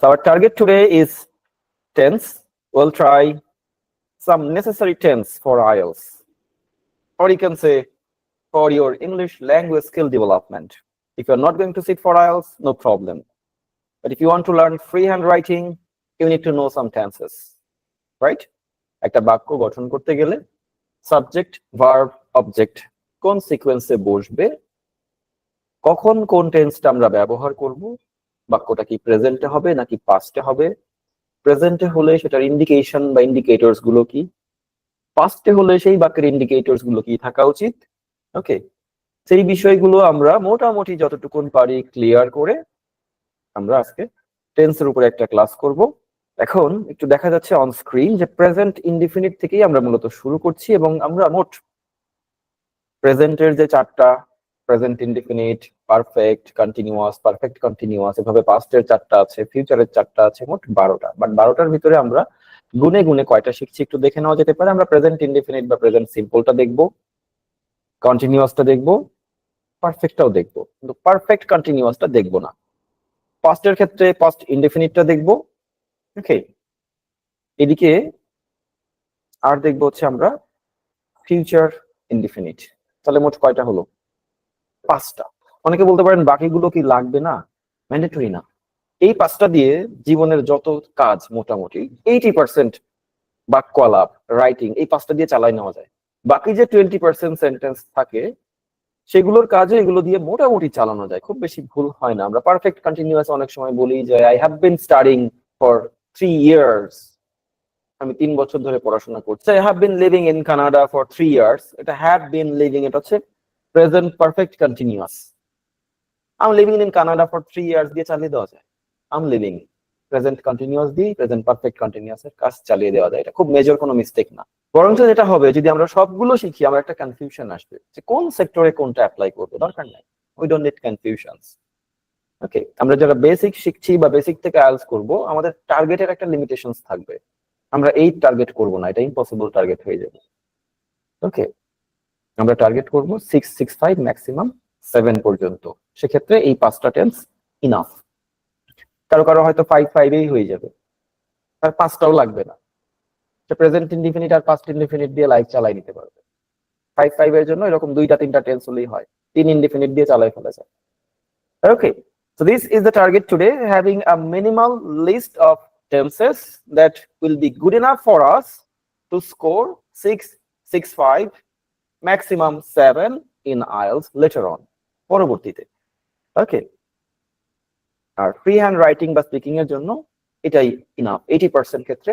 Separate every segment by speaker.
Speaker 1: Our target today is tense. We'll try some necessary tense for IELTS, or you can say for your English language skill development. If you're not going to sit for IELTS, no problem. But if you want to learn freehand writing, you need to know some tenses, right? একটা বাক্য গঠন করতে গেলে subject, verb, object কোন সিকোয়েন্সে বসবে, কখন কোন টেন্সটা আমরা ব্যবহার করব, বাক্যটা কি প্রেজেন্টে হবে নাকি পাস্টে হবে, প্রেজেন্টে হলে সেটার ইন্ডিকেশন বা ইন্ডিকেটরস গুলো কি, পাস্টে হলে সেই বাক্যের ইন্ডিকেটরস গুলো কি থাকা উচিত। ওকে, সেই বিষয়গুলো আমরা মোটামুটি যতটুকুন পারি ক্লিয়ার করে আমরা আজকে টেন্সের উপরে একটা ক্লাস করব। এখন একটু দেখা যাচ্ছে অন স্ক্রিন যে প্রেজেন্ট ইনডিফিনিট থেকেই আমরা মূলত শুরু করছি, এবং আমরা মোট প্রেজেন্টের যে চারটা, present indefinite, perfect continuous, perfect continuous, এভাবে পাস্টের চারটা আছে, ফিউচারের চারটা আছে, মোট 12টা। বাট 12টার ভিতরে আমরা গুনে গুনে কয়টা শিখছি একটু দেখে নেওয়া যেতে পারে। আমরা প্রেজেন্ট ইনডিফিনিট বা প্রেজেন্ট সিম্পলটা দেখবো, কন্টিনিউয়াসটা দেখবো, পারফেক্টটাও দেখবো, কিন্তু পারফেক্ট কন্টিনিউয়াসটা দেখবো না। পাস্টের ক্ষেত্রে পাস্ট ইনডিফিনিটটা দেখবো। ওকে, এদিকে আর দেখবো হচ্ছে আমরা ফিউচার ইনডিফিনিট। তাহলে মোট কয়টা হলো? 5টা। অনেকে বলতে পারেন বাকিগুলো কি লাগবে না? ম্যান্ডেটরি না। এই 5টা দিয়ে জীবনের যত কাজ মোটামুটি 80% বাক্য আলাপ, রাইটিং, এই 5টা দিয়ে চালাই নেওয়া যায়। বাকি যে 20% সেন্টেন্স থাকে সেগুলোর কাজে এগুলো দিয়ে মোটামুটি চালানো যায়, খুব বেশি ভুল হয় না। আমরা পারফেক্ট কন্টিনিউয়াস অনেক সময় বলি যে I have been studying for 3 years, আমি 3 বছর ধরে পড়াশোনা করছি। I have been living in Canada for 3 years, এটা হ্যাভ বিন লিভিং, এটা হচ্ছে present perfect continuous. I am living in Canada for 3 years দিয়ে চালিয়ে দেওয়া যায়। I am living, present continuous দিয়ে প্রেজেন্ট পারফেক্ট কন্টিনিউয়াসের কাজ চালিয়ে দেওয়া যায়, এটা খুব মেজর কোনো মিস্টেক না। বরঞ্চ যেটা হবে, যদি আমরা সবগুলো শিখি আমরা একটা কনফিউশন আসবে যে কোন সেক্টরে কোনটা অ্যাপ্লাই করবো। দরকার নাই, উই ডোন্ট নিড কনফিউশনস। ওকে, আমরা যারা বেসিক শিখছি বা বেসিক থেকে আইএলটিএস করব, আমাদের টার্গেটের একটা লিমিটেশনস থাকবে। আমরা 8 টার্গেট করব না, এটা ইম্পসিবল টার্গেট হয়ে যাবে। ওকে, আমরা টার্গেট করব 6, 6, 5, ম্যাক্সিমাম 7 পর্যন্ত। সেক্ষেত্রে এই 5টা টেন্স ইনাফ। কারো কারো হয়তো 5, 5এই হয়ে যাবে, আর 5টাও লাগবে না, সে প্রেজেন্ট ইনডিফিনিট আর পাস্ট ইনডিফিনিট দিয়ে লাইফ চালাই নিতে পারবে। 5, 5 এর জন্য এরকম 2টা 3টা টেন্স হলেই হয়, 3 ইনডিফিনিট দিয়ে চালাই ফেলা যায়। Okay, so this is the target today, having a minimal list of tenses that will be good enough for us to score 6, 6, 5, maximum 7 in IELTS later on. পরবর্তীতে। Okay, আর ফ্রি হ্যান্ড রাইটিং বা speaking এর জন্য এটাই enough, 80% ক্ষেত্রে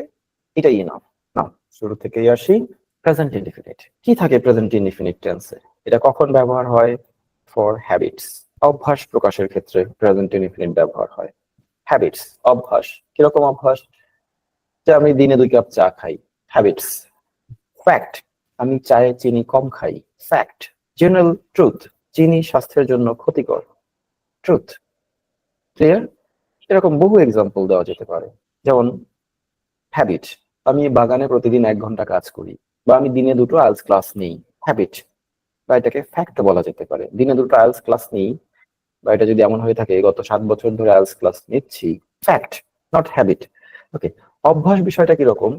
Speaker 1: এটাই enough. না, শুরু থেকেই আসি। প্রেজেন্ট ইনডিফিনিট কি থাকে? প্রেজেন্ট ইনডিফিনিট টেন্সে এটা কখন ব্যবহার হয়? ফর হ্যাবিটস, অভ্যাস প্রকাশের ক্ষেত্রে প্রেজেন্ট ইনডিফিনিট ব্যবহার হয়। হ্যাবিটস, অভ্যাস। কিরকম অভ্যাস? যে আমি দিনে 2 কাপ চা খাই, হ্যাবিটস। ফ্যাক্ট, আমি চায়ে চিনি কম খাই, ফ্যাক্ট। জেনারেল ট্রুথ, চিনি স্বাস্থ্যের জন্য ক্ষতিকর, ট্রুথ। ক্লিয়ার? এরকম বহু এক্সাম্পল দেওয়া যেতে পারে। যেমন হ্যাবিট, আমি বাগানে প্রতিদিন 1 ঘন্টা কাজ করি, বা আমি দিনে 2টো আইএলটিএস ক্লাস নেই, হ্যাবিট। বা এটাকে ফ্যাক্ট বলা যেতে পারে, দিনে 2টো আইএলটিএস ক্লাস নেই, বা এটা যদি এমন হয়ে থাকে গত 7 বছর ধরে আইএলটিএস ক্লাস নিচ্ছি, ফ্যাক্ট, নট হ্যাবিট। ওকে, অভ্যাস বিষয়টা কিরকম?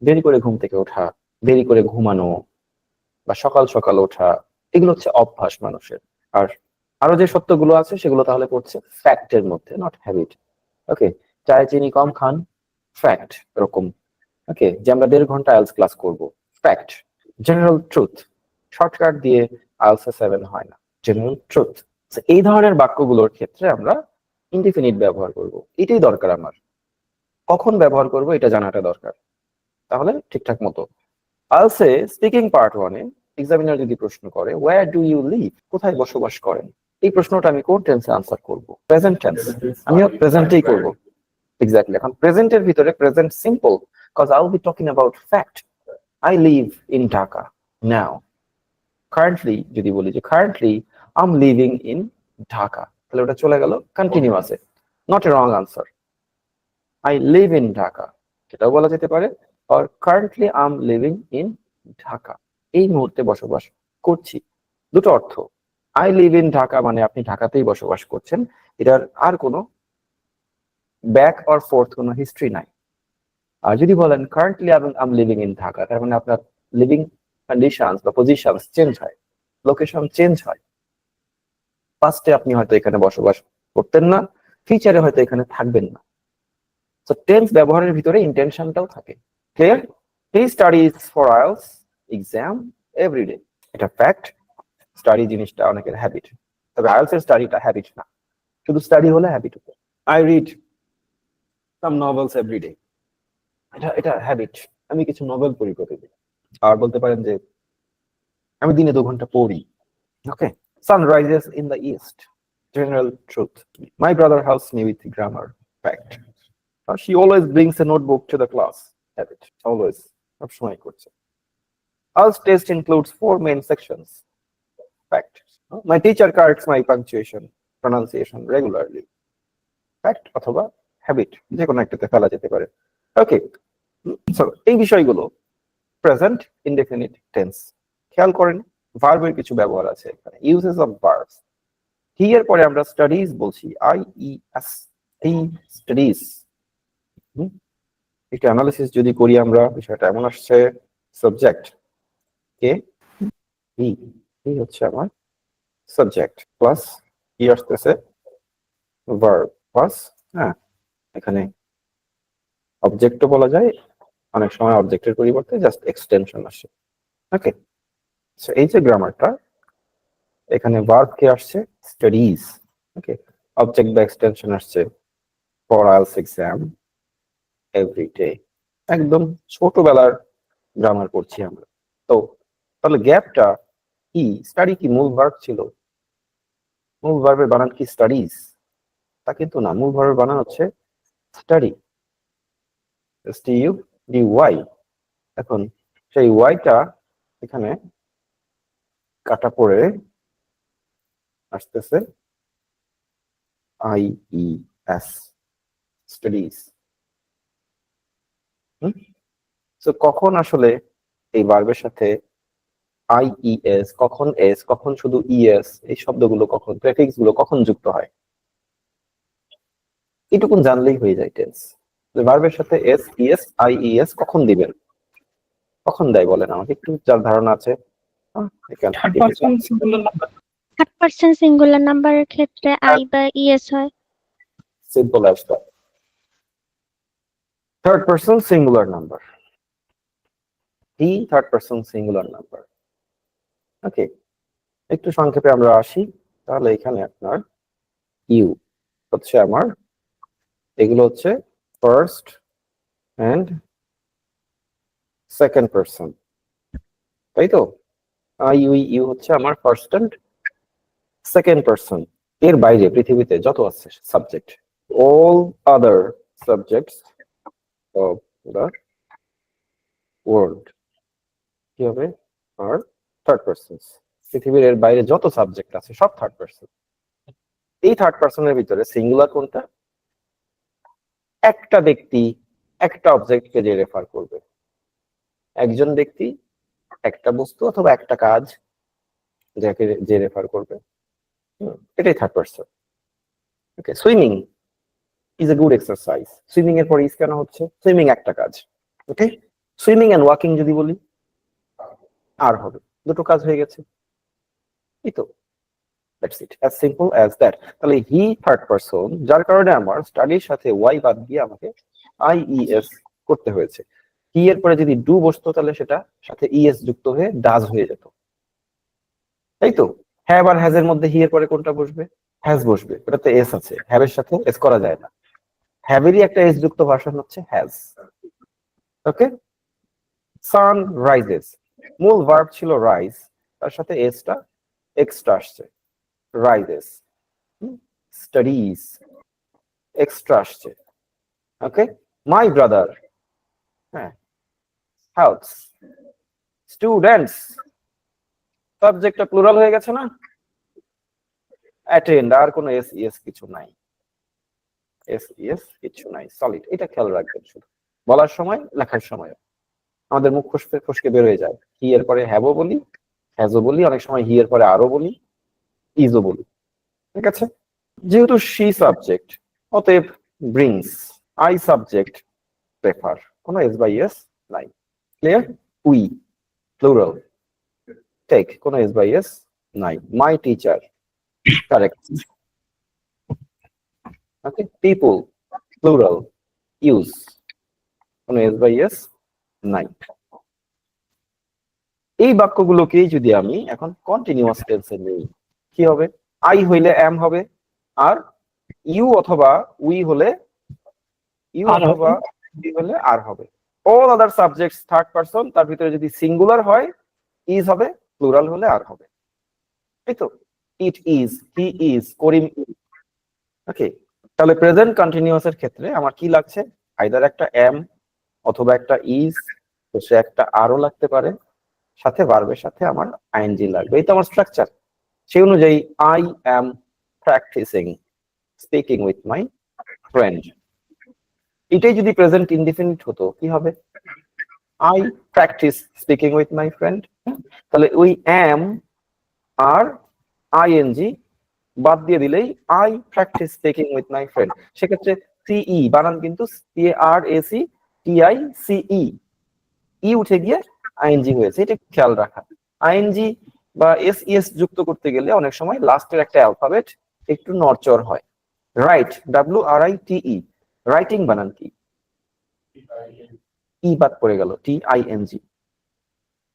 Speaker 1: দেরি করে ঘুম থেকে ওঠা, দেরি করে ঘুমানো, বা সকাল সকাল ওঠা, এগুলো হচ্ছে অভ্যাস মানুষের। আর আরো যে সত্যগুলো আছে সেগুলো তাহলে পড়ছে ফ্যাক্টের মধ্যে, নট হ্যাবিট। ওকে, চায়ে চিনি কম খান, ফ্যাক্ট এরকম। ওকে, যে আমরা 1.5 ঘন্টা আইএলটিএস ক্লাস করব, ফ্যাক্ট। জেনারেল ট্রুথ, শর্টকাট দিয়ে আইএলটিএস 7 হয় না, জেনারেল ট্রুথ। এই ধরনের বাক্যগুলোর ক্ষেত্রে আমরা ইনডিফিনিট ব্যবহার করব, এটাই দরকার আমার। কখন ব্যবহার করব এটা জানাটা দরকার, তাহলে ঠিকঠাক মতো। আইএলটিএস স্পিকিং পার্ট 1-এ এক্সামিনার যদি প্রশ্ন করে ওয়্যার ডু ইউ লিভ, কোথায় বসবাস করেন, এই প্রশ্নটা আমি কোন টেন্সে আনসার করব? Present tense. আমিও প্রেজেন্টেই করব। এক্স্যাক্টলি। এখন প্রেজেন্টের ভিতরে present simple, cause I'll be talking about fact. I live in Dhaka now. Currently যদি বলি যে currently I'm living in Dhaka, তাহলে ওটা চলে গেল কন্টিনিউয়াসে, not a wrong answer. I live in Dhaka সেটাও বলা যেতে পারে, or currently I'm living in Dhaka, এই মুহূর্তে বসবাস করছি। দুটো অর্থ। I live in Dhaka মানে আপনি ঢাকাতেই বসবাস করছেন, এটার আর কোনো ব্যাক অর ফোর্থ কোনো হিস্ট্রি নাই। আর যদি বলেন currently am living in Dhaka, তার মানে আপনার লিভিং কন্ডিশন বা পজিশন চেঞ্জ হয়, লোকেশন চেঞ্জ হয়। পাস্টে আপনি হয়তো এখানে বসবাস করতেন না, ফিউচারে হয়তো এখানে থাকবেন না। তো টেন্স ব্যবহারের ভিতরে ইন্টেনশনটাও থাকে। Clear? He studies for IELTS exam every day. এটা ফ্যাক্ট। স্টাডি জিনিসটা অনেকের হ্যাবিট, তবে আইএলটিএস এর স্টাডিটা হ্যাবিট না, শুধু স্টাডি হলে হ্যাবিট হতো। I read some novels every day. এটা হ্যাবিট। আমি কিছু নোবেল পড়ি প্রতিদিন। আর বলতে পারেন যে আমি দিনে 2 ঘন্টা পড়ি। ওকে, sun rises in the east, general truth. My brother helps me with grammar, fact. She always brings a notebook to the class, habit, always, সবসময় করছে। IELTS test includes 4 main sections, fact. My teacher corrects my punctuation, pronunciation regularly, fact অথবা habit, যে কোনো একটাতে ফেলা যেতে পারে। ওকে, so এই বিষয়গুলো প্রেজেন্ট ইনডেফিনিট টেন্স। খেয়াল করেন ভার্বের কিছু ব্যবহার আছে এখানে, ইউজেস অফ ভার্বস। হি এর পরে আমরা স্টাডিজ বলছি, IES, হি স্টাডিজ। একটু অ্যানালিসিস যদি করি আমরা, বিষয়টা এমন আসছে, সাবজেক্ট কে, হি হচ্ছে আমার সাবজেক্ট, প্লাস কি আসতেছে, ভার্ব, প্লাস হ্যাঁ এখানে অবজেক্টও বলা যায়, অনেক সময় অবজেক্টের পরিবর্তে জাস্ট এক্সটেনশন আসে। ওকে, সো এই যে গ্রামারটা, এখানে ভার্ব কে আসছে, স্টাডিজ। ওকে, অবজেক্ট বা এক্সটেনশন আসছে ফর আইএলটিএস এক্সাম এভরিডে। একদম ছোটবেলার গ্রামার করছি আমরা। তো তাহলে গ্যাপটা কি, স্টাডি কি মূল ভার্ব ছিল? মূল ভার্বের বানান কি স্টাডিজ? তা কিন্তু না, মূল ভার্বের বানান হচ্ছে স্টাডি, STUDY। এখন সেই ওয়াইটা এখানে কাটা পড়ে আসতেছে IES, স্টাডিজ। তো কখন আসলে এই ভার্বের সাথে IES, কখন এস, কখন শুধু ES, এই শব্দগুলো কখন, প্রেফিক্স গুলো কখন যুক্ত হয়, এটুকুন জানলেই হয়ে যায় টেন্স। ভার্বের সাথে এস, ES, IES কখন দিবেন, কখন দেয় বলেন আমাকে একটু, যার ধারণা আছে।
Speaker 2: থার্ড পারসন সিঙ্গুলার নাম্বারের ক্ষেত্রে আই বা ইএস হয়।
Speaker 1: Simple as that. Third person singular number, he third person singular number. Okay, একটু সংক্ষেপে আমরা আসি। তাহলে এখানে আপনার ইউ হচ্ছে আমার, এগুলো হচ্ছে ফার্স্ট এন্ড সেকেন্ড পারসন, তাই তো? ইউ হচ্ছে আমার ফার্স্ট এন্ড সেকেন্ড পারসন। এর বাইরে পৃথিবীতে যত আছে subject, all other subjects of the world কি হবে, আর থার্ড পারসন। পৃথিবীর এর বাইরে যত সাবজেক্ট আছে সব থার্ড পারসন। এই থার্ড পারসনের ভিতরে সিঙ্গুলার কোনটা? একটা ব্যক্তি একটা অবজেক্টকে যে রেফার করবে, একজন ব্যক্তি একটা বস্তু অথবা একটা কাজ যাকে যে রেফার করবে, এটাই third person. Okay, swimming is a good exercise. Swimming এর পরে ইজ কেন হচ্ছে? সুইমিং একটা কাজ। ওকে, সুইমিং এন্ড ওয়াকিং যদি বলি আর হবে, দুটো কাজ হয়ে গেছে, এই তো। That's it, as simple as that. তাহলে হি থার্ড পারসন, যার কারণে আমার স্টাডির সাথে ওয়াই বাদ দিয়ে আমাকে IES করতে হয়েছে। হি এর পরে যদি ডু বসতো তাহলে সেটা সাথে ES যুক্ত হয়ে ডাজ হয়ে যেত, তাই তো? হ্যাভ আর হ্যাজ এর মধ্যে হি এর পরে কোনটা বসবে? হ্যাজ বসবে, ওটাতে এস আছে, হ্যাভ এর সাথে এস করা যায় না। হ্যাভেরই একটা এস যুক্ত ভার্সন হচ্ছে হ্যাজ। ওকে, সান রাইজেস, মূল ভার্ব ছিল রাইজ, তার সাথে এসটা এক্সট্রা আসছে, রাইজেস। স্টাডিজ এক্সট্রা আসছে। ওকে, মাই ব্রাদার, হ্যাঁ, হেল্পস স্টুডেন্টস, সাবজেক্টটা প্লুরাল হয়ে গেছে না? অ্যাটেন্ড, আর কোনো SES কিছু নাই, SES কিছু নাই, সলিড। এটা খেয়াল রাখবেন শুধু বলার সময়, লেখার সময় আমাদের মুখ ফসকে ফসকে বের হয়ে যায়। হি এর পরে হ্যাভও বলি, হ্যাজও বলি, অনেক সময় হি এর পরে আরো বলি, ইজও বলি। ঠিক আছে, যেহেতু শি সাবজেক্ট, অতএব brings, I subject prefer, কোনো s by s নাই। Clear? We, plural, take, কোনো s by s নাই। My teacher, correct। Okay, people, plural, use, কোনো s by s নাই। এই বাক্যগুলোকেই যদি আমি এখন কন্টিনিউয়াস টেন্সে নেই, কি হবে? আই হইলে am হবে, আর ইউ অথবা উই হলে we হলে আর হবে। All other subjects third person, তার ভিতরে যদি সিঙ্গুলার হয় ইজ হবে, প্লুরাল হলে আর হবে। তাই তো? It is, he is, Karim is. Okay, তাহলে প্রেজেন্ট কন্টিনিউয়াস এর ক্ষেত্রে আমার কি লাগছে? আইদার একটা am অথবা একটা ইজ, তো সে একটা আরও লাগতে পারে, সাথে ভার্বের সাথে আমার আইএনজি লাগবে। এই তো আমার স্ট্রাকচার। সেই অনুযায়ী I am practising speaking with my friend, এটাই যদি প্রেজেন্ট ইনডিফিনিট হতো কি হবে? I practise speaking with my friend. তাহলে ওই অ্যাম আর আইএনজি বাদ দিয়ে দিলেই I practise speaking with my friend. সেক্ষেত্রে সিই বানান কিন্তু CARACTICE, ই উঠে গিয়ে আইএনজি হয়েছে, এটা খেয়াল রাখা। আইএনজি বা এস যুক্ত করতে গেলে অনেক সময় লাস্টের একটা অ্যালফাবেট একটু নড়চড় হয়। রাইট, WRITE, রাইটিং বানান কি? ই বাদ পড়ে গেল, TING।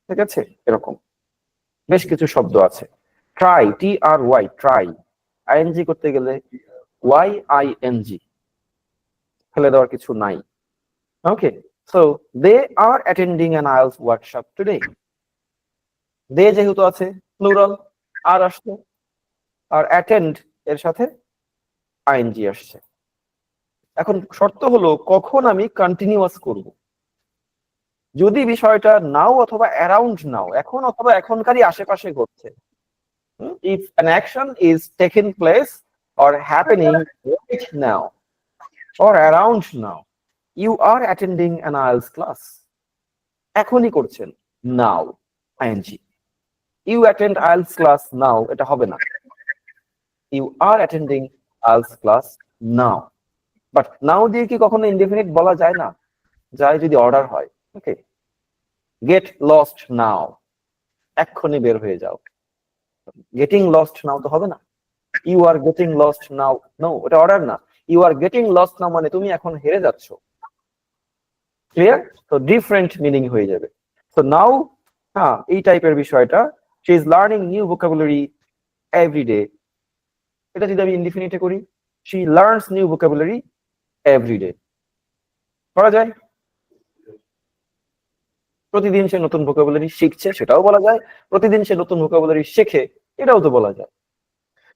Speaker 1: ঠিক আছে, এরকম বেশ কিছু শব্দ আছে। ট্রাই, TRY, ট্রাই, আইএনজি করতে গেলে YING, ফেলে দেওয়ার কিছু নাই। Okay, so they are attending an IELTS workshop today. They যেহেতু আছে প্লুরাল, আর আসছে, আর অ্যাটেন্ড এর সাথে আইএনজি আসছে। এখন শর্ত হলো কখন আমি কন্টিনিউয়াস করব। যদি বিষয়টা নাও অথবা অ্যারাউন্ড নাও, এখন অথবা এখনকারই আশেপাশে ঘটছে, if an action is taking place or happening right now or around now, you are attending an IELTS class, এখনই করছেন, now, ing, you attend IELTS class now, এটা হবে না। you are attending IELTS class now, but now দিয়ে কি কখনো indefinite বলা যায় না? যায় যদি অর্ডার হয়। ওকে, get lost now, এক্ষুনি বের হয়ে যাও। getting lost now তো হবে না। you are getting lost now, no, ওটা অর্ডার না। you are getting lost now মানে তুমি এখন হেরে যাচ্ছ। ক্লিয়ার? তো ডিফারেন্ট মিনিং হয়ে যাবে। তো নাও, হ্যাঁ, এই টাইপের বিষয়টা, she is learning new vocabulary every day, এটা যদি আমি ইনডিফিনিটে করি, she learns new vocabulary every day, করা যায়। প্রতিদিন সে নতুন ভোকাবুলারি শিখছে, সেটাও বলা যায়। প্রতিদিন সে নতুন ভোকাবুলারি শেখে, এটাও তো বলা যায়।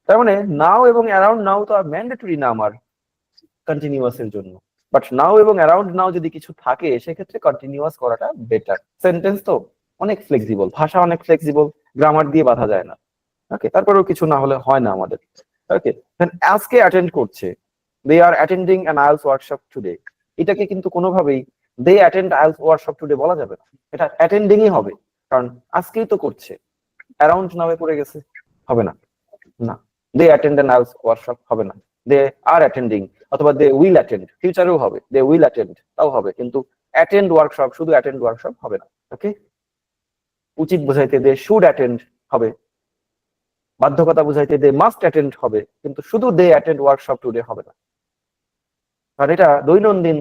Speaker 1: তার মানে নাও এবং অ্যারাউন্ড নাও তো আর ম্যান্ডেটরি না আমার কন্টিনিউয়াস এর জন্য, বাট নাও এবং অ্যারাউন্ড নাও যদি কিছু থাকে সেক্ষেত্রে কন্টিনিউয়াস করাটা বেটার। সেন্টেন্স তো অনেক ফ্লেক্সিবল, ভাষা অনেক ফ্লেক্সিবল, গ্রামার দিয়ে বাধা যায় না। ওকে, তারপরেও কিছু না হলে হয় না আমাদের। ওকে, আজকে অ্যাটেন্ড করছে, they are attending an IELTS workshop today, এটাকে কিন্তু কোনোভাবেই they attend IELTS workshop today বলা যাবে না, এটা অ্যাটেন্ডিংই হবে, কারণ আজকেই তো করছে। অ্যারাউন্ড নাও পড়ে গেছে, হবে না। না, দে অ্যাটেন্ড অ্যান আইএলটিএস ওয়ার্কশপ হবে না, দে আর অ্যাটেন্ডিং অথবা দে উইল অ্যাটেন্ড, ফিউচারেও হবে, দে উইল অ্যাটেন্ড তাও হবে, কিন্তু অ্যাটেন্ড ওয়ার্কশপ, শুধু অ্যাটেন্ড ওয়ার্কশপ হবে না। ওকে, উচিত বোঝাইতে দে শুড অ্যাটেন্ড হবে, বাধ্যকতা বুঝাইতে দে মাস্ট অ্যাটেন্ড হবে, কিন্তু শুধু দে অ্যাটেন্ড ওয়ার্কশপ টুডে হবে না। আর এটা দৈনন্দিন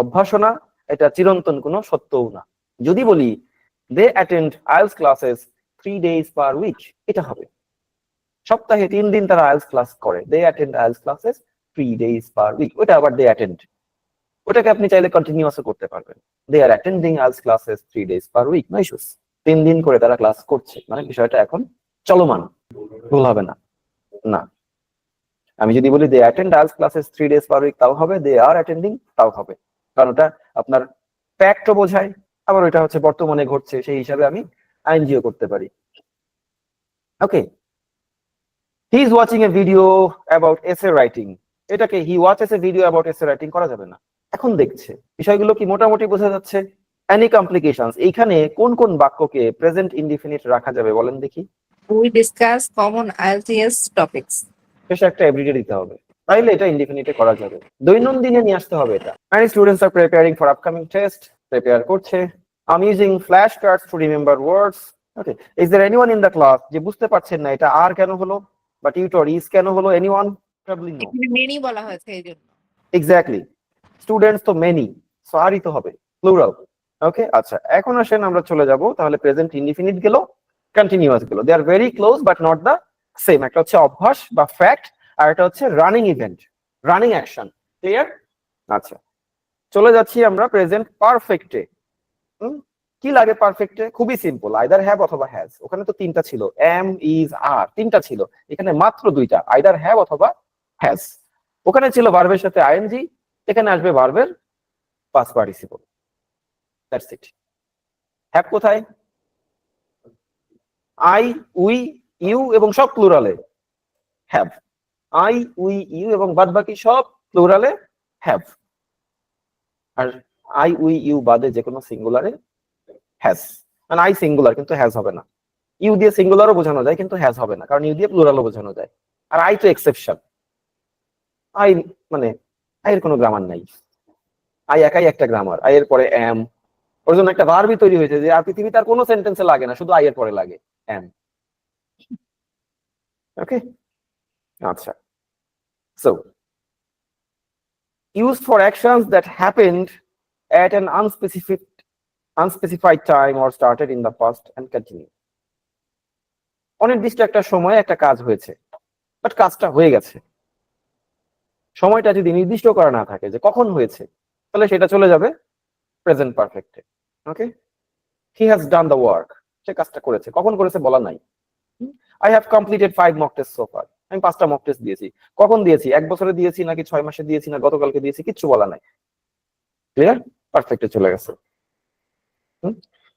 Speaker 1: অভ্যাসও না, এটা চিরন্তন কোনো সত্যও না। যদি বলি they attend IELTS classes 3 days per week, এটা হবে, সপ্তাহে 3 দিন তারা আইএলটিএস ক্লাস করে, they attend IELTS classes 3 days per week, ওটা আবার দে অ্যাটেন্ড, ওটাকে আপনি চাইলে কন্টিনিউয়াসও করতে পারবেন। They are attending IELTS classes 3 days per week, no issues, 3 দিন করে তারা ক্লাস করছে, মানে বিষয়টা এখন চলমান, ভুল হবে না। না, আমি যদি বলি they attend IELTS classes 3 days per week, তাও হবে, দে আর অ্যাটেন্ডিং তাও হবে, কারণ ওটা আপনার ফ্যাক্টও বোঝায়, আবার ওটা হচ্ছে বর্তমানে ঘটছে, সেই হিসাবে আমি আইএনজিও করতে পারি। Okay, he is watching a video about essay writing, এটাকে he watches a video about essay writing করা যাবে না, এখন দেখছে। বিষয়গুলো কি মোটামুটি বোঝা যাচ্ছে? Any complications? এইখানে কোন কোন বাক্যকে প্রেজেন্ট ইনডিফিনিট রাখা যাবে বলেন দেখি?
Speaker 3: We discuss common IELTS topics.
Speaker 1: শেষে একটা এভরিডে দিতে হবে, তাইলে এটা ইনডিফিনিটে করা যাবে, দৈনন্দিনে নিয়ে আসতে হবে এটা। Many students are preparing for upcoming test, prepare করছে। I'm using flashcards to remember words. Okay, is there anyone in the class যে বুঝতে পারছেন না এটা আর কেন হলো বা টিউটর ইজ কেন হলো? Anyone? Probably no.
Speaker 3: এখানে মেনি বলা হয়েছে এই জন্য।
Speaker 1: Exactly. Students তো many, so আরই তো হবে, প্লুরাল। ওকে, আচ্ছা এখন আসেন আমরা চলে যাব তাহলে প্রেজেন্ট ইনডিফিনিট গেল, কন্টিনিউয়াস গেল। They are very close but not the same. একটা হচ্ছে অভ্যাস বা ফ্যাক্ট, আর এটা হচ্ছে running event, running action. Clear? আচ্ছা, চলে যাচ্ছি আমরা প্রেজেন্ট পারফেক্টে। কি লাগে পারফেক্টে? খুবই সিম্পল, আইদার হ্যাভ অথবা হ্যাজ। ওখানে তো তিনটা ছিল, এম, ইজ, আর, তিনটা ছিল। এখানে মাত্র দুইটা, আইদার হ্যাভ অথবা হ্যাজ। ওখানে ছিল ভার্বের সাথে আইএনজি, এখানে আসবে ভার্বের past participle. That's it. Have কোথায়? আই, উই, ইউ এবং সব প্লুরালে হ্যাভ। আই, উই, ইউ এবং বাদ বাকি সব প্লুরালে হ্যাভ। আর আই, উই, ইউ বাদে যে কোনো সিঙ্গুলারে হ্যাজ। মানে আই সিঙ্গুলার কিন্তু হ্যাজ হবে না। ইউ দিয়ে সিঙ্গুলারও বোঝানো যায় কিন্তু হ্যাজ হবে না, কারণ ইউ দিয়ে প্লুরালও বোঝানো যায়। আর আই তো এক্সেপশন। আই মানে আই এর কোনো গ্রামার নাই। আই একাই একটা গ্রামার, আই এর পরে এম। ওর জন্য একটা ভার্বই তৈরি হয়েছে যে আর পৃথিবী তার কোনো সেন্টেন্সে লাগে না, শুধু আই এর পরে লাগে এম। ওকে, আচ্ছা। So, used for actions that happened at an unspecified time or started in the past and continue. অনির্দিষ্ট একটা সময়ে একটা কাজ হয়েছে, বাট কাজটা হয়ে গেছে। সময়টা যদি নির্দিষ্ট করা না থাকে যে কখন হয়েছে, তাহলে সেটা চলে যাবে প্রেজেন্ট পারফেক্টে। Okay, he has done the work, সে কাজটা করেছে। কখন করেছে বলা নাই। I have completed 5 mock test so far, আমি 5টা মক টেস্ট দিয়েছি। কখন দিয়েছি? 1 বছরে দিয়েছি নাকি 6 মাসে দিয়েছি না গতকালকে দিয়েছি, কিচ্ছু বলা নাই। ক্লিয়ার? পারফেক্টে চলে গেছে।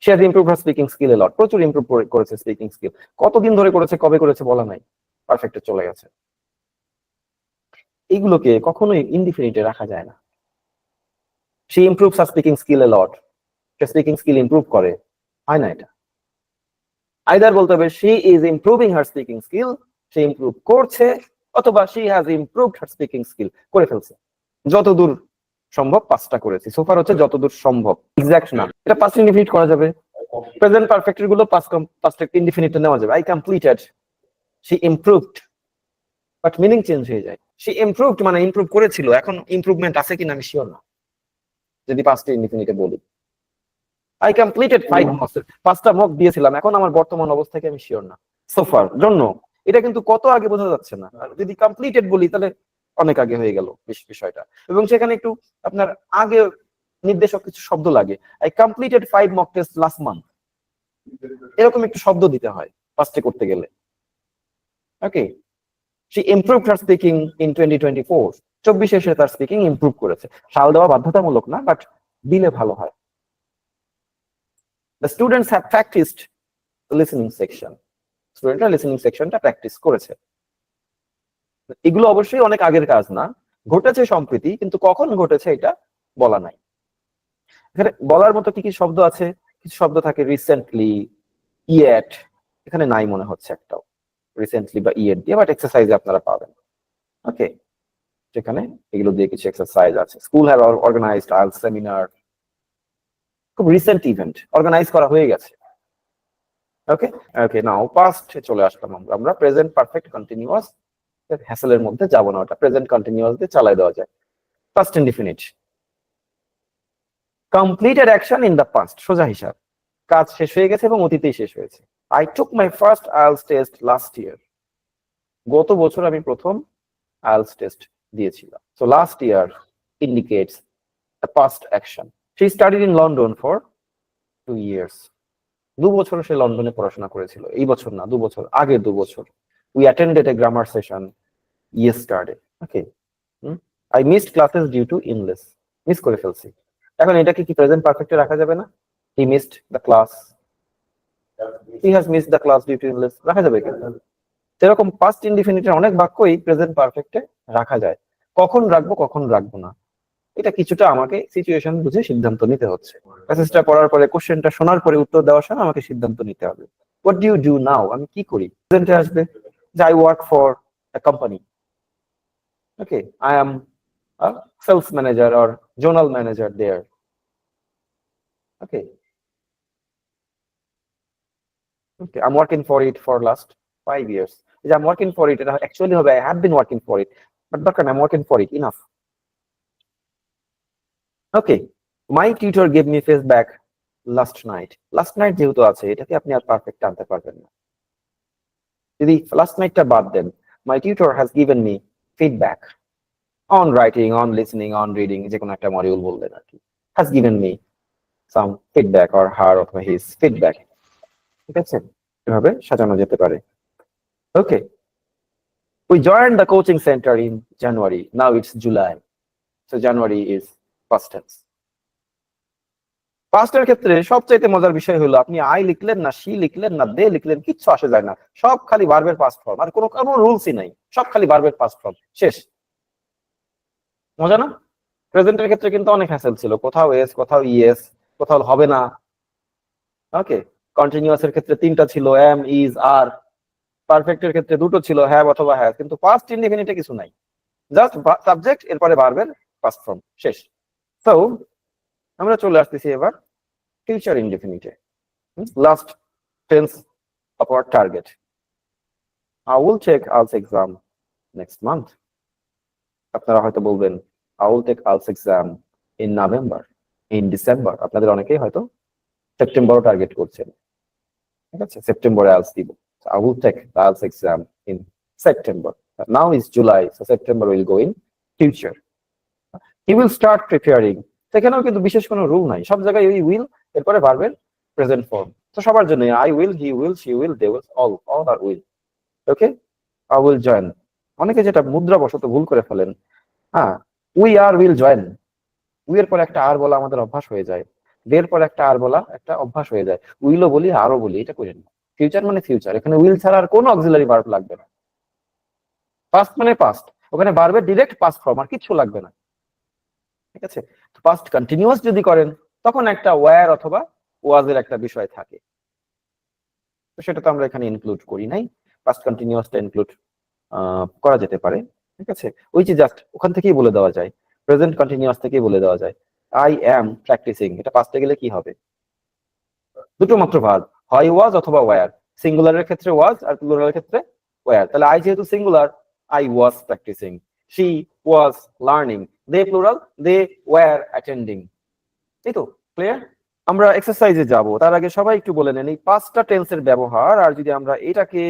Speaker 1: সে has improve her speaking skill a lot, প্রচুর ইমপ্রুভ করেছে স্পিকিং স্কিল। কতদিন ধরে করেছে, কবে করেছে বলা নাই, পারফেক্টে চলে গেছে। এইগুলোকে কখনোই ইনডিফিনিটে রাখা যায় না। সে improves her speaking skill a lot, say speaking skill improve করে, হয় না এটা। আইদার বলতে হবে she is improving her speaking skill, say improve করছে, অথবা she has improved her speaking skill, করে ফেলছে। যতদূর সম্ভব 5টা করেছি, সোফার হচ্ছে যতদূর সম্ভব, এক্সাক্ট না। এটা পাস্ট ইনডিফিনিট করা যাবে। প্রেজেন্ট পারফেক্টের গুলো পাস্ট ইনডিফিনিটে নেওয়া যাবে। I completed, she improved, but meaning change হয়ে যায়। শি ইমপ্রুভড মানে ইমপ্রুভ করেছিল, এখন ইমপ্রুভমেন্ট আছে কিনা আমি শিওর না যদি পাস্ট ইনডিফিনিটে বলি। আই কমপ্লিটেড 5 মক, 5টা মক দিয়েছিলাম, এখন আমার বর্তমান অবস্থাকে আমি শিওর না। সোফার জন্য এটা কিন্তু কত আগে বোঝা যাচ্ছে না। আর যদি কমপ্লিটেড বলি তাহলে অনেক আগে হয়ে গেল বিষয়টা। এবং সেখানে একটু আপনার আগে নির্দেশক কিছু শব্দ লাগে। I completed 5 mock test last month, এরকম একটু শব্দ দিতে হয় পাস্টে করতে গেলে। Okay, she improved her speaking in 2024, 24 সে তার স্পিকিং ইমপ্রুভ করেছে। সাল দেওয়া বাধ্যতামূলক না, বাট দিলে ভালো হয়। The students have practiced the listening section. স্টুডেন্টরা লিসেনিং সেকশনটা প্র্যাকটিস করেছে। এগুলো অবশ্যই অনেক আগের কাজ না, ঘটেছে সম্প্রতি, কিন্তু কখন ঘটেছে এটা বলা নাই। এখানে বলার মতো কি কি শব্দ আছে? কিছু শব্দ থাকে রিসেন্টলি, ইয়েট, এখানে নাই মনে হচ্ছে একটাও রিসেন্টলি বা ইয়েট দিয়ে, বাট এক্সারসাইজে আপনারা পাবেন। ওকে, সেখানে এগুলো দিয়ে কিছু এক্সারসাইজ আছে। School have organised IELTS seminar, খুব রিসেন্ট ইভেন্ট, অর্গানাইজ করা হয়ে গেছে। ওকে ওকে, নাও পাস্টে চলে আসলাম আমরা প্রেজেন্ট পারফেক্ট কন্টিনিউয়াস, হ্যাসেলের মধ্যে যাব না, ওটা প্রেজেন্ট কন্টিনিউয়াস দিয়ে চালাই দেওয়া যায়। Past indefinite, completed action in the past, সোজা হিসাব, কাজ শেষ হয়ে গেছে এবং অতীতেই শেষ হয়েছে। I took my first IELTS test last year, গত বছর আমি প্রথম আইএলটিএস টেস্ট দিয়েছিলাম। So last year indicates a past action. She studied in London for 2 years, 2 বছর সে লন্ডনে পড়াশোনা করেছিল। এই বছর না, 2 বছর আগে, 2 বছর। We attended a grammar session yesterday. Okay, I missed classes due to illness, miss করে ফেলছি। এখন এটাকে কি প্রেজেন্ট পারফেক্টে রাখা যাবে না? He missed the class, he has missed the class due to illness, রাখা যাবে কি? সেরকম পাস্ট ইনডিফিনিটের অনেক বাক্যই প্রেজেন্ট পারফেক্টে রাখা যায়। কখন রাখবো কখন রাখবো না, এটা কিছুটা আমাকে সিচুয়েশন বুঝে সিদ্ধান্ত নিতে হচ্ছে। মেসেজটা পড়ার পরে, কোশ্চেনটা শোনার পরে উত্তর দেওয়ার সময় আমাকে সিদ্ধান্ত নিতে হবে। What do you do now, আমি কি করি? প্রেজেন্টে আসবে যে I work for a company, Okay, I am a sales manager or zonal manager there. Okay. Okay, I'm working for it for last 5 years. I'm working for it, and actually I have been working for it, but I'm working for it enough. Okay, my tutor gave me feedback last night. Last night যেহেতু আছে এটাকে আপনি আর perfect আনতে পারবেন না। যদি last নাইটটা বাদ দেন, my tutor has given me feedback on writing, on listening, on reading, যে কোনো একটা মডিউল বললেন আর কি, has given me some feedback or her or his feedback. ঠিক আছে, এভাবে সাজানো যেতে পারে। Okay, we joined the coaching center in January. Now it's July, so January is past tense. পাস্টের ক্ষেত্রে সবচাইতে মজার বিষয় হলো আপনি আই লিখলেন না, শি লিখলেন না, দে লিখলেন, কিচ্ছু আসে যায় না, সব খালি ভার্বের পাস্ট ফর্ম, আর কোনো রুলসই নাই, সব খালি ভার্বের পাস্ট ফর্ম, শেষ। মজা না? প্রেজেন্টের ক্ষেত্রে কিন্তু অনেক হ্যাসেল ছিল, কোথাও এস, কোথাও ইএস, কোথাও হবে না। ওকে, কন্টিনিউয়াস এর ক্ষেত্রে 3টা ছিল, এম, ইজ, আর। পারফেক্টের ক্ষেত্রে 2টো ছিল, হ্যাভ অথবা হ্যাজ, কিন্তু পাস্ট ইনডিফিনিটে কিছু নাই, জাস্ট সাবজেক্ট এরপরে ভার্বের পাস্ট ফর্ম, শেষ। সো আমরা চলে আসতেছি এবার ফিউচার ইনডিফিনিটে, last tense of our target. I will take IELTS exam next month. আপনারা হয়তো বলবেন I will take IELTS exam in November, in December. আপনাদের অনেকেই হয়তো সেপ্টেম্বরও টার্গেট করছেন, ঠিক আছে, সেপ্টেম্বরে IELTS দিব। I will take the IELTS exam in September. Now is July, so September will go in future. He will start preparing. সেখানেও কিন্তু বিশেষ কোনো রুল নাই, সব জায়গায় ওই উইল এরপরে ভার্বের প্রেজেন্ট ফর্ম। তো সবার জন্য I will, he will, she will, they will, all are will. Okay, I will join. অনেকে যেটা মুদ্রাবশত ভুল করে ফেলেন, হ্যাঁ, we are will join, we এর পর একটা আর বলা আমাদের অভ্যাস হয়ে যায়, দের পর একটা আর বলা একটা অভ্যাস হয়ে যায়, উইলও বলি আরও বলি, এটা করেন না। ফিউচার মানে ফিউচার, এখানে উইল ছাড়া আর কোনো অক্সিলারি ভার্ব লাগবে না। পাস্ট মানে পাস্ট, ওখানে ভার্বের ডিরেক্ট পাস্ট ফর্ম, আর কিছু লাগবে না, ঠিক আছে। পাস্ট কন্টিনিউয়াস যদি করেন তখন একটা ওয়্যার অথবা ওয়াজ এর একটা বিষয় থাকে, তো সেটা তো আমরা এখানে ইনক্লুড করি নাই। পাস্ট কন্টিনিউয়াসটা ইনক্লুড করা যেতে পারে, ঠিক আছে। ওই যে জাস্ট ওখান থেকেই বলে দেওয়া যায়, প্রেজেন্ট কন্টিনিউয়াস থেকেই বলে দেওয়া যায় আই অ্যাম প্র্যাকটিসিং, এটা পাস্টে গেলে কি হবে? দুটো মাত্র ভার্ব, হয় ওয়াজ অথবা ওয়্যার। সিঙ্গুলারের ক্ষেত্রে ওয়াজ আর প্লুরালের ক্ষেত্রে ওয়্যার। তাহলে আই যেহেতু singular, I was practising, she was learning, they plural, they were attending. এই তো ক্লিয়ার? আমরা এক্সারসাইজে যাব, তার আগে সবাই একটু বলে নেন এই 5টা টেন্সের ব্যবহার, আর যদি আমরা এটাকে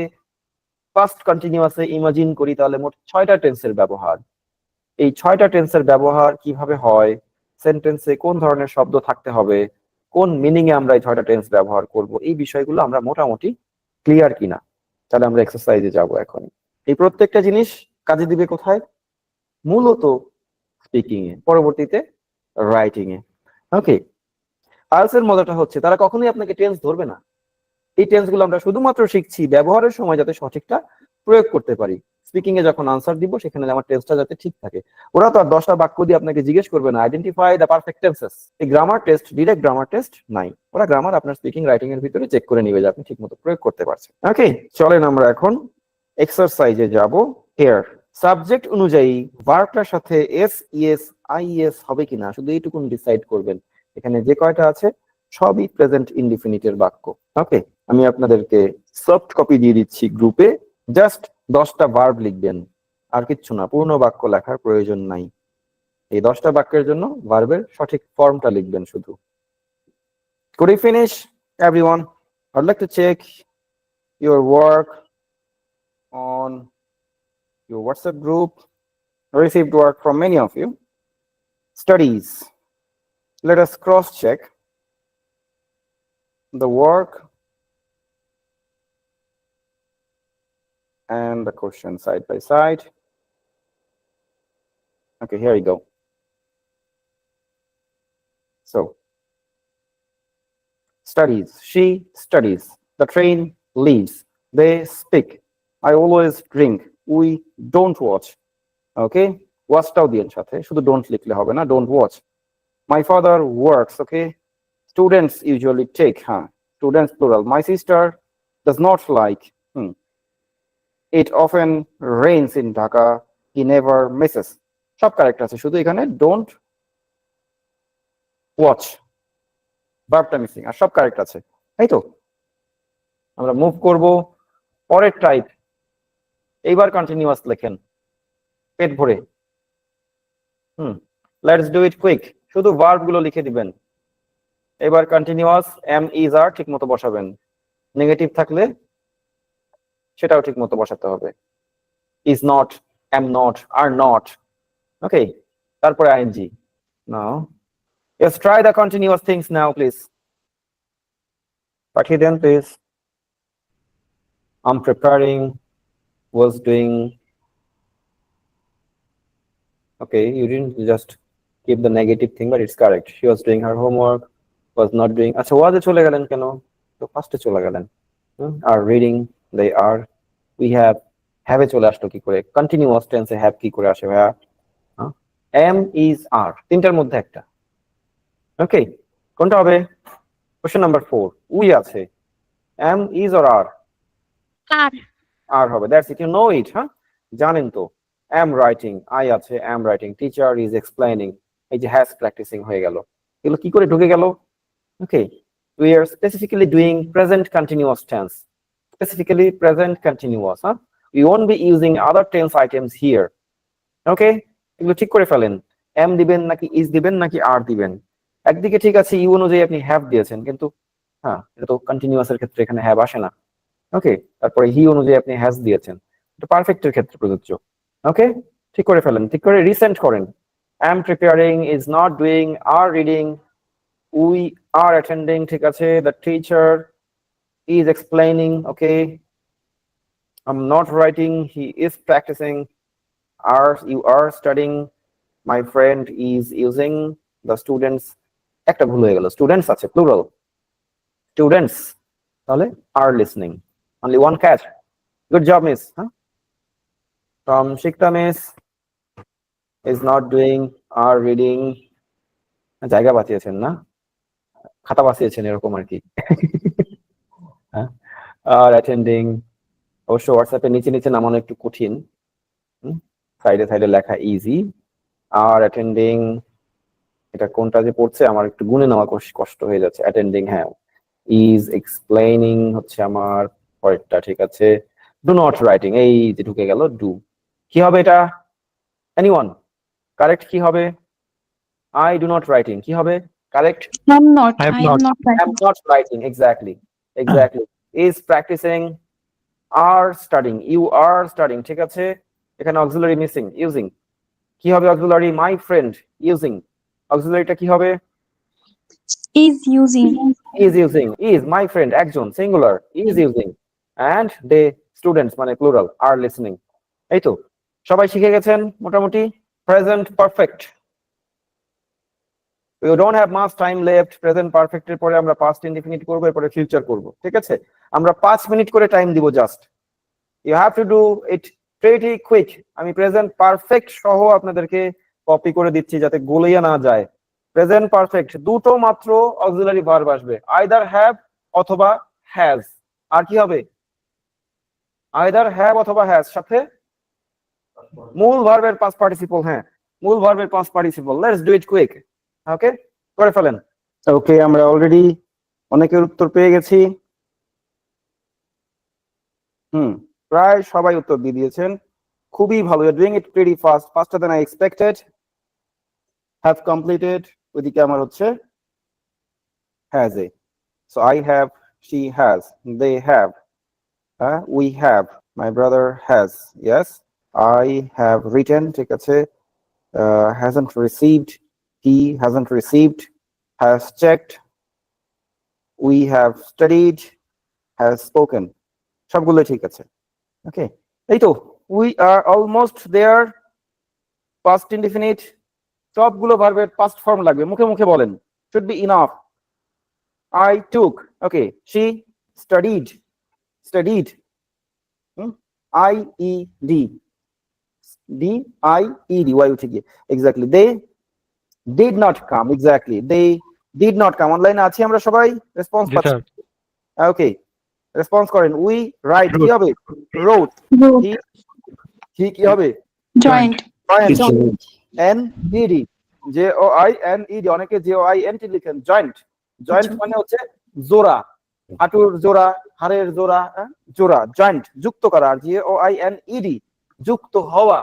Speaker 1: পাস্ট কন্টিনিউয়াসে ইমাজিন করি তাহলে মোট 6টা টেন্সের ব্যবহার। এই 6টা টেন্সের ব্যবহার কিভাবে হয়, সেন্টেন্সে কোন ধরনের শব্দ থাকতে হবে, কোন মিনিং এ আমরা এই 6টা টেন্স ব্যবহার করব, এই বিষয়গুলো আমরা মোটামুটি ক্লিয়ার কিনা। তাহলে আমরা এক্সারসাইজে যাব এখন। এই প্রত্যেকটা জিনিস কাজে দিবে কোথায়? মূলত স্পিকিং এ, পরবর্তীতে রাইটিং এ। ওকে, আইএলটিএস এর মজাটা হচ্ছে তারা কখনোই আপনাকে টেন্স ধরবে না। এই টেন্সগুলো আমরা শুধুমাত্র শিখছি ব্যবহারের সময় যাতে সঠিকটা প্রয়োগ করতে পারি। স্পিকিং এ যখন আনসার দিব সেখানে আমার টেন্সটা যাতে ঠিক থাকে। ওরা তো আর 10টা বাক্য দিয়ে আপনাকে জিজ্ঞেস করবে না আইডেন্টিফাই দ্য পারফেক্ট টেন্সেস। এই grammar test, direct grammar test নাই, ওরা গ্রামার আপনার স্পিকিং রাইটিং এর ভিতরে চেক করে নিবে যে আপনি ঠিকমতো প্রয়োগ করতে পারছেন। ওকে, চলেন আমরা এখন এক্সারসাইজে যাব। হিয়ার সাবজেক্ট অনুযায়ী ভার্বটার সাথে এস, ইএস, আইএস হবে কিনা শুধু এইটুকুন ডিসাইড করবেন। এখানে যে কয়টা আছে সবই প্রেজেন্ট ইনডিফিনিটের বাক্য। ওকে, আমি আপনাদেরকে সফট কপি দিয়ে দিচ্ছি গ্রুপে, জাস্ট 10টা ভার্ব লিখবেন, আর কিচ্ছু না, পূর্ণ বাক্য লেখার প্রয়োজন নাই। এই 10টা বাক্যের জন্য ভার্বের সঠিক ফর্মটা লিখবেন শুধু। Could you finish, everyone? I'd like to check your work on your WhatsApp group. I received work from many of you. Studies. Let us cross-check the work and the question side by side. Okay, here we go. So, studies. She studies. The train leaves. They speak. I always drink. We don't watch. Okay, watchটাও দিয়েন সাথে, শুধু don't লিখলে হবে না, don't watch. My father works. Okay, students usually take, students plural. My sister does not like. It often rains in Dhaka. He never Mrs, সব correct আছে, শুধু এখানে ডোন্ট ওয়াচ ভার্বটা মিসিং, আর সব কারেক্ট আছে, তাই তো। আমরা মুভ করব পরের টাইপ। এইবার কন্টিনিউয়াস লেখেন পেট ভরে। লেটস ডু ইট কুইক, শুধু ভার্ব গুলো লিখে দিবেন। এবার কন্টিনিউয়াস এম ইজ আর ঠিক মতো বসাবেন, নেগেটিভ থাকলে সেটাও ঠিক মতো বসাতে হবে। Is not, am not, are not, okay, তারপরে ING. Now let's try the continuous things now please, পাঠিয়ে দেন please. I'm preparing, was doing, okay, you didn't just keep the negative thing but it's correct, she was doing her homework, was not doing, আচ্ছা was এ চলে গেলেন কেন, তো ফার্স্টে চলে গেলেন। are reading, they are, we have এ চলে আসলো কি করে, কন্টিনিউয়াস টেন্সে have কি করে আসে ভাইয়া, am is are, তিনটার মধ্যে একটা, ওকে, কোনটা হবে? কোশ্চেন নাম্বার 4, উই আছে, am is or are?
Speaker 2: আর
Speaker 1: are হবে, that's it, you know it, হ্যাঁ, জানেন তো। am writing, I আছে, am writing, teacher is explaining, এই যে has practicing হয়ে গেল, এগুলো কি করে ঢুকে গেল? ওকে, we are specifically doing present continuous tense, specifically present continuous, huh? We won't be using other tense items here, okay? এগুলো ঠিক করে ফেলেন, am দিবেন নাকি is দিবেন নাকি are দিবেন। একদিকে ঠিক আছে, ইউ অনুযায়ী আপনি have দিয়েছেন, কিন্তু হ্যাঁ এটা তো কন্টিনিউয়াস এর ক্ষেত্রে এখানে have আসে না, ওকে। তারপরে হি অনুযায়ী আপনি হ্যাজ দিয়েছেন, এটা পারফেক্টের ক্ষেত্রে প্রযোজ্য, ওকে। ঠিক করে ফেলেন, ঠিক করে রিসেন্ট করেন। am preparing, is not doing, are reading, we are attending, ঠিক আছে, the teacher is explaining, okay, I'm not writing, he is practicing, are, you are studying, my friend is using, the students, একটা ভুল হয়ে গেল, students আছে plural, students, তাহলে are listening, only one catch, good job miss, huh? From Shikta miss, is not doing, are reading, জায়গা বাঁচিয়েছেন না, খাতা বাঁচিয়েছেন এরকম আর কি, আর অ্যাটেন্ডিং, অবশ্য হোয়াটসঅ্যাপে নিচে নিচে নামানো একটু কঠিন, সাইডে সাইডে লেখা ইজি। আর অ্যাটেন্ডিং, এটা কোনটা যে পড়ছে আমার একটু গুনে নেওয়া কষ্ট হয়ে যাচ্ছে, অ্যাটেন্ডিং, হ্যাঁ, ইজ এক্সপ্লেইনিং হচ্ছে আমার পরেরটা, ঠিক আছে। ডু নট রাইটিং, এই যে ঢুকে গেল ডু, কি হবে এটা? এনিওয়ান কারেক্ট কি হবে? I do not writing, কি হবে correct?
Speaker 3: I am not
Speaker 1: I'm not writing, exactly, exactly. Is practicing, are studying, you are studying, ঠিক আছে। এখানে auxiliary missing, using, কি হবে auxiliary? My friend using, auxiliaryটা কি হবে?
Speaker 3: is using
Speaker 1: is using, is my friend একজন singular, is using, and they students মানে plural are listening, এই তো সবাই শিখে গেছেন মোটামুটি। present perfect, we don't have much time left, present perfect এর পরে আমরা past indefinite করব, এরপরে future করব, ঠিক আছে। আমরা 5 মিনিট করে টাইম দিব just, you have to do it pretty quick। আমি present perfect সহ আপনাদেরকে কপি করে দিচ্ছি যাতে গলিয়ে না যায়। প্রেজেন্ট পারফেক্ট দুটো মাত্র অক্সিলারি ভার্ব আসবে, আইদার হ্যাভ অথবা হ্যাজ। আর কি হবে? আইদার হ্যাভ অথবা হ্যাজ, সাথে মূল ভার্বের পাস্ট পার্টিসিপল, হ্যাঁ মূল ভার্বের past participle. Let's do it quick, okay, করে ফেলেন। ওকে, আমরা অলরেডি অনেকের উত্তর পেয়ে গেছি, প্রায় সবাই উত্তর দিয়ে দিয়েছেন, খুবই ভালো, you are doing it pretty fast, faster than I expected. Have completed, ওইদিকে আমার হচ্ছে has a, so I have, she has, they have, we have, my brother has, yes, I have written, ঠিক আছে, hasn't received, he hasn't received, has checked, we have studied, has spoken, সবগুলো ঠিক আছে, ওকে। এই তো we are almost there, past indefinite, সবগুলো ভার্বের past form লাগবে, মুখে মুখে বলেন, should be enough। I took, okay, she studied, studied, I-E-D, D-I-E-D, why উঠে গিয়ে, exactly, they did not come, exactly, they did not come। অনলাইনে আছি আমরা সবাই, রেসপন্স পাচ্ছি, ওকে, রেসপন্স করেন। we write, কি হবে? wrote, he কি হবে?
Speaker 3: Joint.
Speaker 1: জয়েন্ট NED JOINED, অনেকে JOINT লিখেন। জয়েন্ট জয়েন্ট মানে হচ্ছে জোড়া, হাঁটুর জোড়া, হাড়ের জোড়া, জোড়া, জয়েন্ট যুক্ত করা। আর JOINED যুক্ত হওয়া,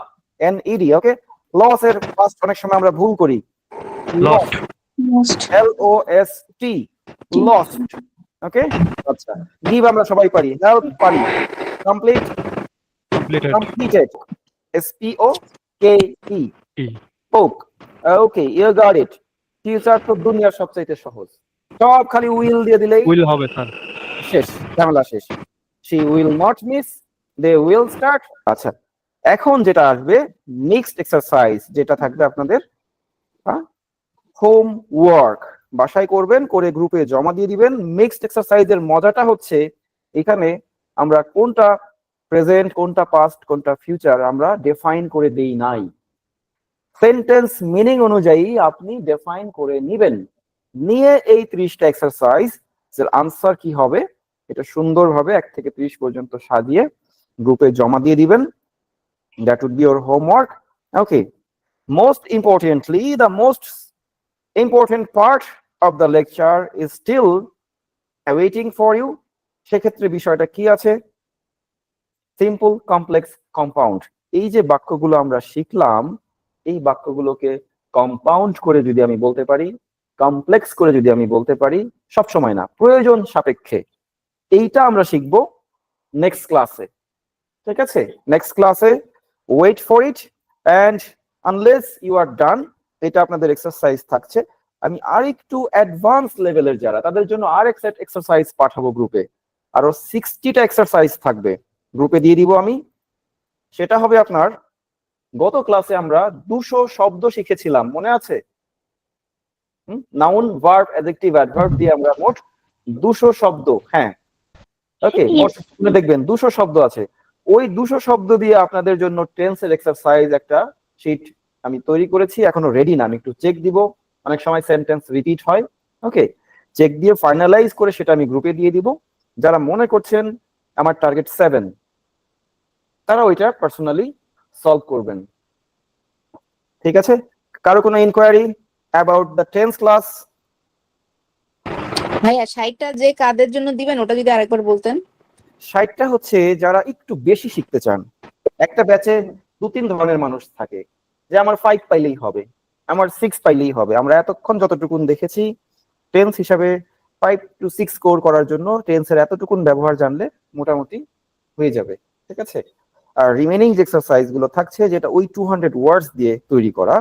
Speaker 1: NED। ওকে, লস এর ফার্স্ট অনেক সময় আমরা ভুল করি,
Speaker 4: Lost.
Speaker 3: Lost.
Speaker 1: LOST, lost. Okay, আচ্ছা। গিভ আমরা সবাই পারি, হেল্প পারি, complete,
Speaker 4: Completed.
Speaker 1: completed, SPOKE,
Speaker 4: E.
Speaker 1: spoke। Okay, you got it. Future তো দুনিয়ার সবচাইতে সহজ, সব খালি উইল দিয়ে দিলেই
Speaker 4: Will হবে স্যার।
Speaker 1: শেষ, ঝামেলা শেষ। she will not miss, they will start। আচ্ছা, এখন যেটা আসবে নেক্সট এক্সারসাইজ, যেটা থাকবে আপনাদের হোম ওয়ার্ক, বাসায় করবেন, করে গ্রুপে জমা দিয়ে দিবেন। নেক্সট এক্সারসাইজের মজাটা হচ্ছে এখানে আমরা কোনটা প্রেজেন্ট, কোনটা পাস্ট, কোনটা ফিউচার আমরা ডিফাইন করে দেই নাই। সেন্টেন্স মিনিং অনুযায়ী আপনি ডিফাইন করে নিবেন, নিয়ে এই 30টা এক্সারসাইজ এর আনসার কি হবে এটা সুন্দরভাবে 1 থেকে 30 পর্যন্ত সাজিয়ে গ্রুপে জমা দিয়ে দিবেন। That would be your homework. Okay, most importantly, the most important part of the lecture is still awaiting for you। সেক্ষেত্রে বিষয়টা কি আছে? Simple, complex, compound. এই যে বাক্যগুলো আমরা শিখলাম, এই বাক্যগুলোকে কম্পাউন্ড করে যদি আমি বলতে পারি, কমপ্লেক্স করে যদি আমি বলতে পারি, সব সময় না, প্রয়োজন সাপেক্ষে, এইটা আমরা শিখবো নেক্সট ক্লাসে। ঠিক আছে, নেক্সট ক্লাসে wait for it. And unless you are done, এটা আপনাদের এক্সারসাইজ থাকছে। আমি আর একটু অ্যাডভান্স লেভেলের যারা, তাদের জন্য আর এক সেট এক্সারসাইজ পাঠাবো গ্রুপে, আরো 60টা এক্সারসাইজ থাকবে গ্রুপে দিয়ে দিব আমি। সেটা হবে আপনার, গত ক্লাসে আমরা 200 শব্দ শিখেছিলাম, মনে আছে? নাউন, ভার্ব, অ্যাডজেক্টিভ, অ্যাডভার্ব দিয়ে আমরা মোট 200 শব্দ, হ্যাঁ ওকে, মোট দেখবেন 200 শব্দ আছে। ওই 200 শব্দ দিয়ে আপনাদের জন্য টেন্সের এক্সারসাইজ একটা শীট আমি তৈরি করেছি, এখনো রেডি না, আমি একটু চেক দিব, অনেক সময় সেন্টেন্স রিপিট হয়। ওকে, চেক দিয়ে ফাইনালাইজ করে সেটা আমি গ্রুপে দিয়ে দিব। যারা মনে করছেন আমার টার্গেট 7, তারা ওইটা পার্সোনালি সলভ করবেন। ঠিক আছে, কারো কোনো inquiry about the tense class?
Speaker 5: ভাইয়া 60টা যে কাদের জন্য দিবেন ওটা যদি আরেকবার বলতেন।
Speaker 1: 60টা হচ্ছে যারা একটু বেশি শিখতে চান। একটা ব্যাচে 2-3 ধরনের মানুষ থাকে, যে আমার 5 পাইলেই হবে, আমার 6 পাইলেই হবে। আমরা এতক্ষণ যতটুকুন দেখেছি টেন্স হিসাবে 5 to 6 স্কোর করার জন্য টেন্সের এতটুকুন ব্যবহার জানলে মোটামুটি হয়ে যাবে। ঠিক আছে, আর রিমেনিং যে এক্সারসাইজ গুলো থাকছে, যেটা ওই 200 ওয়ার্ডস দিয়ে তৈরি করা,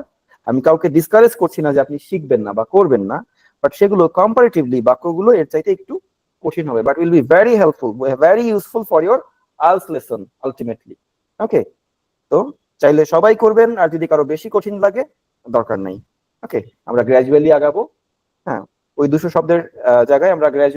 Speaker 1: আমি কাউকে ডিসকারেজ করছি না যে আপনি শিখবেন না বা করবেন না, বাট সেগুলো কম্পারেটিভলি বাক্যগুলো এর চাইতে একটু কঠিন হবে, but will be very helpful, very useful for your IELTS lesson ultimately. Okay, তো চাইলে সবাই করবেন, আর যদি কারো বেশি কঠিন লাগে দরকার নাই। ওকে, আমরা গ্র্যাজুয়ালি আগাবো। হ্যাঁ, ওই 200 শব্দের জায়গায় আমরা গ্র্যাজুয়ালি